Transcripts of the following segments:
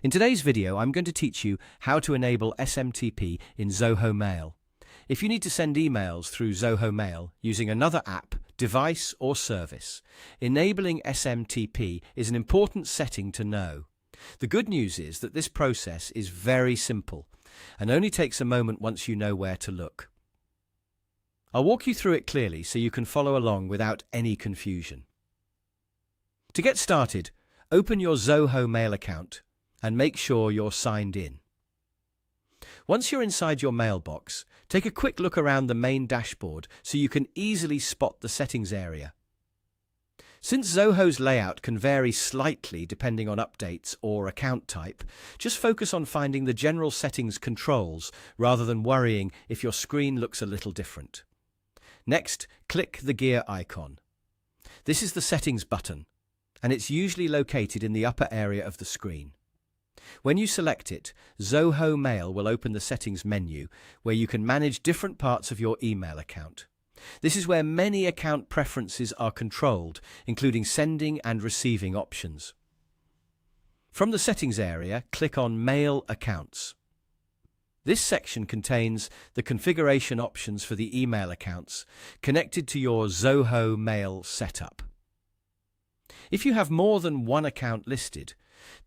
In today's video, I'm going to teach you how to enable SMTP in Zoho Mail. If you need to send emails through Zoho Mail using another app, device, or service, enabling SMTP is an important setting to know. The good news is that this process is very simple and only takes a moment once you know where to look. I'll walk you through it clearly so you can follow along without any confusion. To get started, open your Zoho Mail account and make sure you're signed in. Once you're inside your mailbox, take a quick look around the main dashboard so you can easily spot the settings area. Since Zoho's layout can vary slightly depending on updates or account type, just focus on finding the general settings controls rather than worrying if your screen looks a little different. Next, click the gear icon. This is the settings button, and it's usually located in the upper area of the screen. When you select it, Zoho Mail will open the settings menu where you can manage different parts of your email account. This is where many account preferences are controlled, including sending and receiving options. From the settings area, click on Mail Accounts. This section contains the configuration options for the email accounts connected to your Zoho Mail setup. If you have more than one account listed,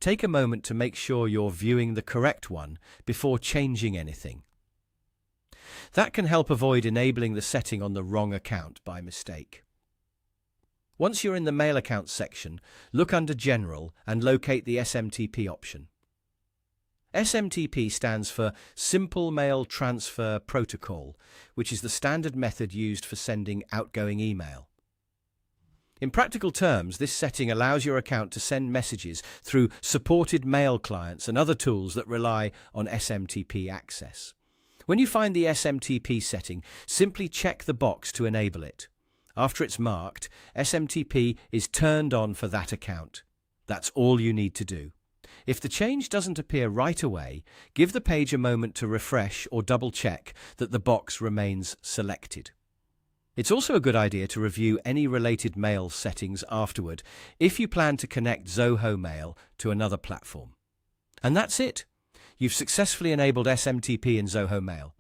take a moment to make sure you're viewing the correct one before changing anything. That can help avoid enabling the setting on the wrong account by mistake. Once you're in the Mail Accounts section, look under General and locate the SMTP option. SMTP stands for Simple Mail Transfer Protocol, which is the standard method used for sending outgoing email. In practical terms, this setting allows your account to send messages through supported mail clients and other tools that rely on SMTP access. When you find the SMTP setting, simply check the box to enable it. After it's marked, SMTP is turned on for that account. That's all you need to do. If the change doesn't appear right away, give the page a moment to refresh or double-check that the box remains selected. It's also a good idea to review any related mail settings afterward if you plan to connect Zoho Mail to another platform. And that's it. You've successfully enabled SMTP in Zoho Mail.